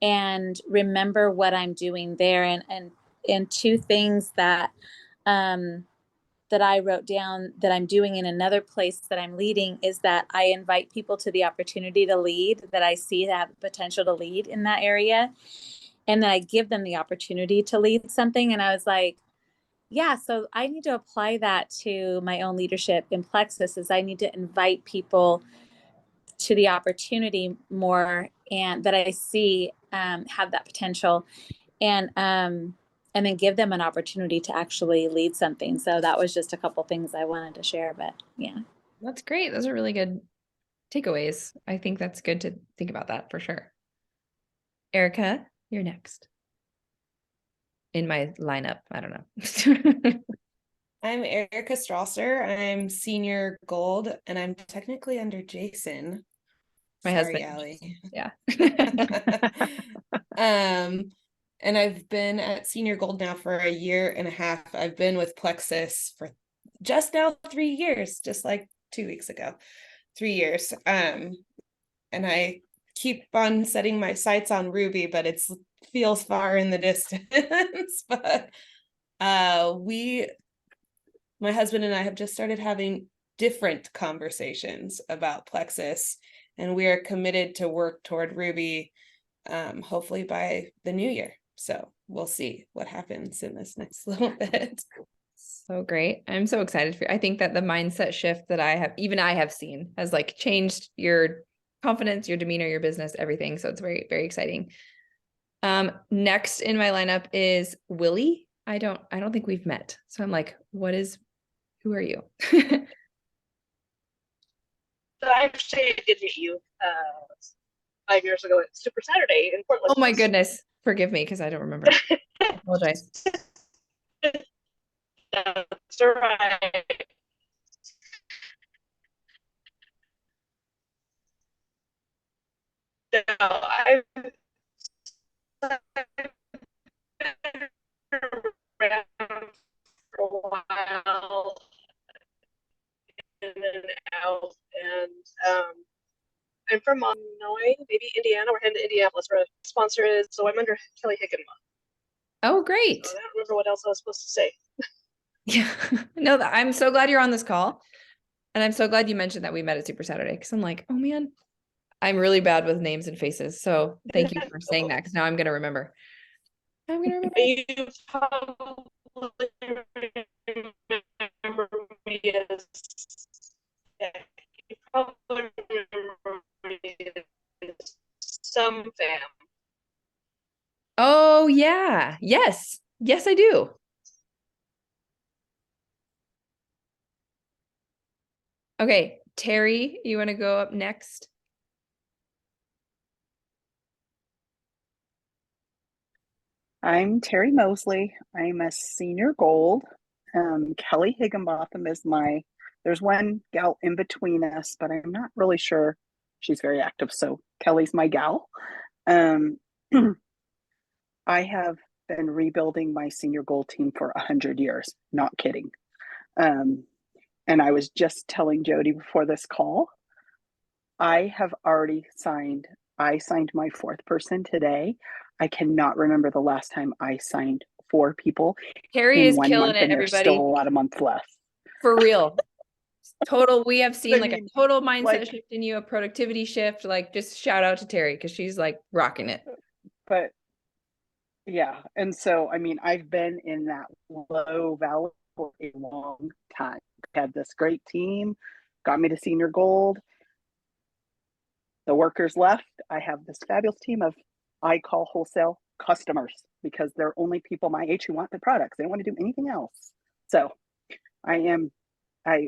and remember what I'm doing there. And two things that that I wrote down that I'm doing in another place that I'm leading is that I invite people to the opportunity to lead, that I see have potential to lead in that area. And then I give them the opportunity to lead something. And I was like, yeah, so I need to apply that to my own leadership in Plexus, is I need to invite people to the opportunity more, and that I see have that potential. And then give them an opportunity to actually lead something. So that was just a couple things I wanted to share, but yeah. That's great. Those are really good takeaways. I think that's good to think about that for sure. Erica, you're next. In my lineup, I don't know. I'm Erica Strasser. I'm senior gold, and I'm technically under Jason. My Sorry, husband. Allie. Yeah. And I've been at senior gold now for a year and a half. I've been with Plexus for just now 3 years, just like 2 weeks ago, 3 years. And I keep on setting my sights on Ruby, but it feels far in the distance. But my husband and I have just started having different conversations about Plexus, and we are committed to work toward Ruby, hopefully by the new year. So we'll see what happens in this next little bit. So great. I'm so excited for you. I think that the mindset shift that I have seen has changed your confidence, your demeanor, your business, everything. So it's very, very exciting. Next in my lineup is Willie. I don't think we've met. So I'm like, who are you? So actually, I did meet you 5 years ago at Super Saturday in Portland. Oh my goodness. Forgive me because I don't remember. I apologize. That's right. No, I've been around for a while, in and out, and I'm from Illinois, maybe Indiana. We're heading to Indianapolis where a sponsor is, so I'm under Kelly Higginbotham. Oh, great. So I don't remember what else I was supposed to say. Yeah. No, I'm so glad you're on this call. And I'm so glad you mentioned that we met at Super Saturday, because I'm like, oh man, I'm really bad with names and faces. So thank you for saying that, because now I'm going to remember. You probably remember me as, you probably remember me as some fam. Oh yeah. Yes. Yes, I do. Okay. Terry, you want to go up next? I'm Terry Mosley. I'm a senior gold. Kelly Higginbotham is the there's one gal in between us, but I'm not really sure she's very active. So Kelly's my gal. I have been rebuilding my senior goal team for 100 years. Not kidding. And I was just telling Jody before this call, I signed my 4th person today. I cannot remember the last time I signed 4 people Terry in is 1 killing month, it, and there's everybody. still a lot of months left. For real. Total, we have seen I like mean, a total mindset like- shift in you, a productivity shift. Like, just shout out to Terry because she's like rocking it. But yeah, and so I mean, I've been in that low valley for a long time. Had this great team, got me to senior gold. The workers left. I have this fabulous team of, I call wholesale customers, because they're only people my age who want the products. They don't want to do anything else. So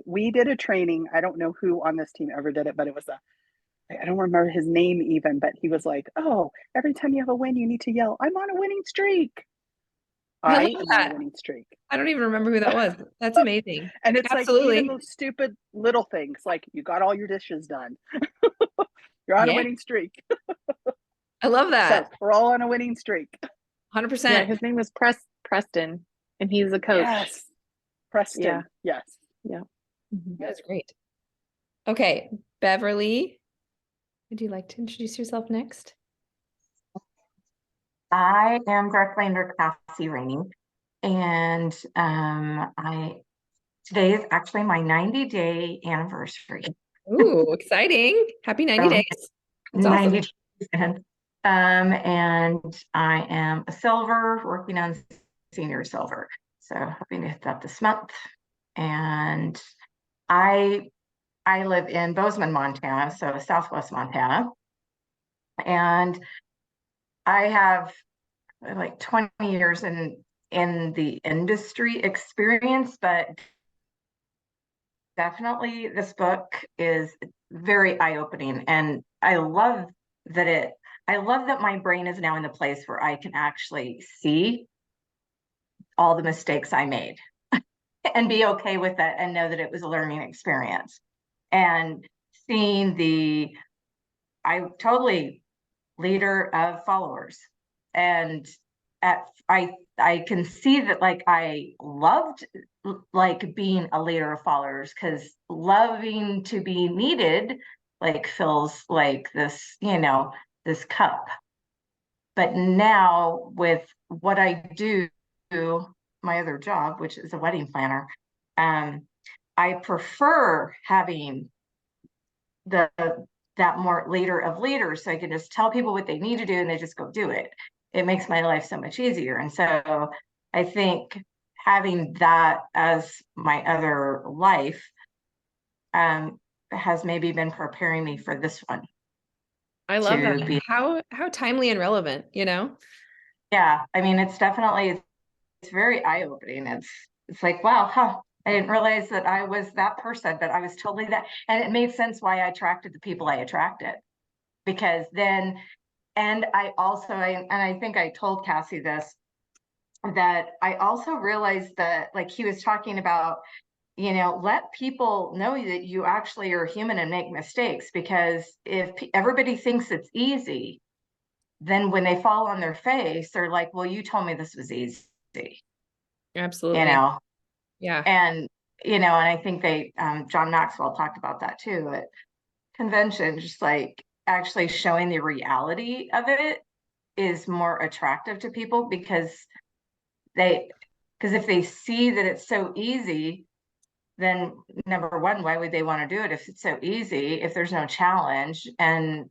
we did a training. I don't know who on this team ever did it, but it was I don't remember his name even, but he was like, oh, every time you have a win, you need to yell, I'm on a winning streak. I am on a winning streak. I don't even remember who that was. That's amazing. And it's Absolutely. like even those stupid little things, like you got all your dishes done. You're on a winning streak. I love that. So we're all on a winning streak. 100%. Yeah, his name was Preston, and he's a coach. Yes. Preston. Yeah. Yes. Yeah. That's great. Okay, Beverly, would you like to introduce yourself next? I am directly under Cassie Rainey, and today is actually my 90-day anniversary. Ooh, exciting. Happy 90 days. That's 90 awesome. days. And I am a silver, working on senior silver. So hoping to hit that this month. And I live in Bozeman, Montana, so Southwest Montana. And I have like 20 years in the industry experience, but definitely this book is very eye-opening, and I love that my brain is now in the place where I can actually see all the mistakes I made and be okay with it and know that it was a learning experience. And seeing I totally leader of followers, and I can see that, like, I loved like being a leader of followers, because loving to be needed like fills like this, this cup. But now with what I do, my other job, which is a wedding planner, I prefer having that more leader of leaders, so I can just tell people what they need to do and they just go do it. It makes my life so much easier. And so I think having that as my other life has maybe been preparing me for this one. I love that. How timely and relevant, Yeah, I mean, it's very eye-opening. It's like, wow, I didn't realize that I was that person, but I was totally that. And it made sense why I attracted the people I attracted, because then, and I also, and I think I told Cassie this, that I also realized that, like he was talking about, let people know that you actually are human and make mistakes, because if everybody thinks it's easy, then when they fall on their face, they're like, well, you told me this was easy. Absolutely. Yeah. And, and I think John Maxwell talked about that too at convention, just like actually showing the reality of it is more attractive to people, because if they see that it's so easy, then number one, why would they want to do it if it's so easy, if there's no challenge? And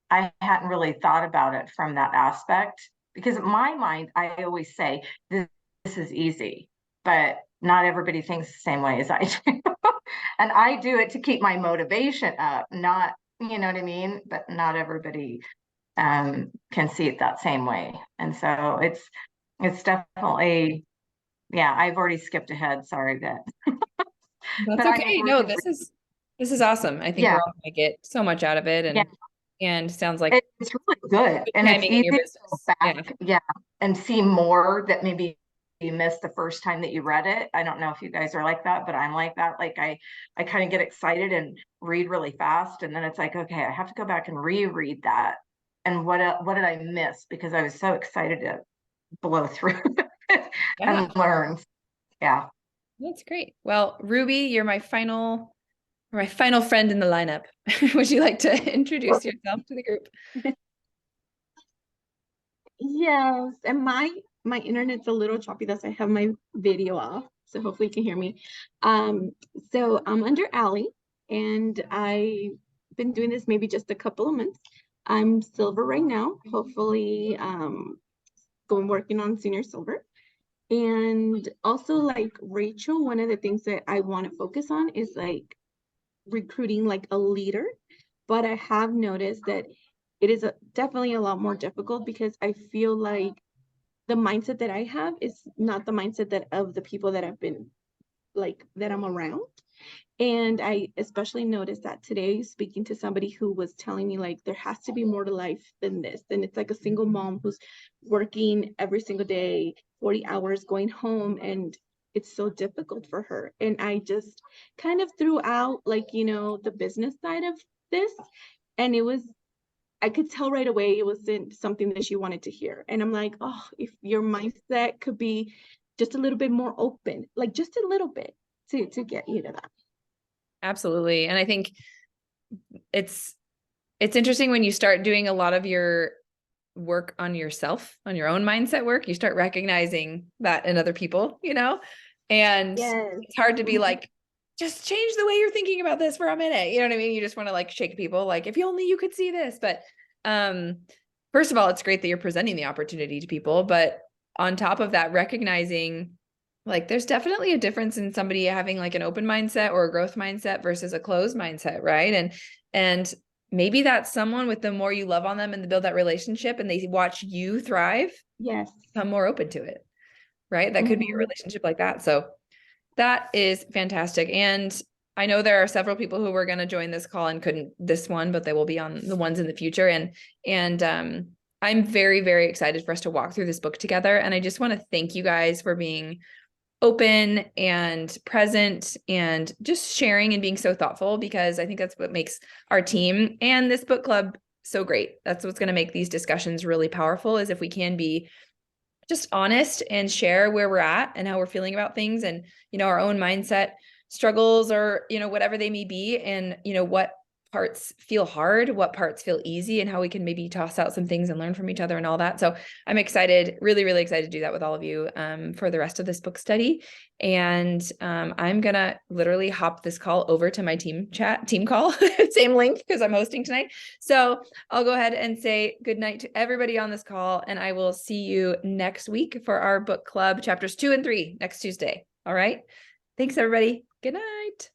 I hadn't really thought about it from that aspect, because in my mind, I always say this is easy, but not everybody thinks the same way as I do. And I do it to keep my motivation up, not, you know what I mean? But not everybody can see it that same way. And so it's definitely, yeah, I've already skipped ahead. Sorry that. That's okay. No, this is awesome. I think we're all gonna get so much out of it, and sounds like it's really good. And it's easy to go back, and see more that maybe miss the first time that you read it. I don't know if you guys are like that, but I'm like that. Like I kind of get excited and read really fast, and then it's like, okay, I have to go back and reread that. And what did I miss? Because I was so excited to blow through and learn. Yeah. That's great. Well, Ruby, you're my final friend in the lineup. Would you like to introduce yourself to the group? Yes, and my internet's a little choppy. That's why I have my video off, so hopefully you can hear me. So I'm under Allie, and I've been doing this maybe just a couple of months. I'm silver right now, hopefully working on senior silver. And also, like Rachel, one of the things that I want to focus on is like recruiting like a leader, but I have noticed that it is definitely a lot more difficult because I feel like the mindset that I have is not the mindset that of the people that I've been like that I'm around. And I especially noticed that today, speaking to somebody who was telling me like there has to be more to life than this. And it's like a single mom who's working every single day, 40 hours, going home, and it's so difficult for her. And I just kind of threw out like, the business side of this. And I could tell right away it wasn't something that she wanted to hear. And I'm like, oh, if your mindset could be just a little bit more open, like just a little bit to get you to that. Absolutely. And I think it's interesting when you start doing a lot of your work on yourself, on your own mindset work, you start recognizing that in other people, and it's hard to be like, just change the way you're thinking about this for a minute. You know what I mean? You just want to like shake people, like, if you only you could see this. But first of all, it's great that you're presenting the opportunity to people. But on top of that, recognizing like there's definitely a difference in somebody having like an open mindset or a growth mindset versus a closed mindset, right? And maybe that's someone with the more you love on them and build that relationship and they watch you thrive, yes, become more open to it, right? That could be a relationship like that. So that is fantastic. And I know there are several people who were going to join this call and couldn't this one, but they will be on the ones in the future. And I'm very, very excited for us to walk through this book together. And I just want to thank you guys for being open and present and just sharing and being so thoughtful, because I think that's what makes our team and this book club so great. That's what's going to make these discussions really powerful, is if we can be just honest and share where we're at and how we're feeling about things, and, our own mindset struggles, or, whatever they may be, and, what parts feel hard, what parts feel easy, and how we can maybe toss out some things and learn from each other and all that. So I'm excited, really, really excited to do that with all of you for the rest of this book study. And I'm going to literally hop this call over to my team call, same link, because I'm hosting tonight. So I'll go ahead and say good night to everybody on this call, and I will see you next week for our book club chapters 2 and 3 next Tuesday. All right. Thanks, everybody. Good night.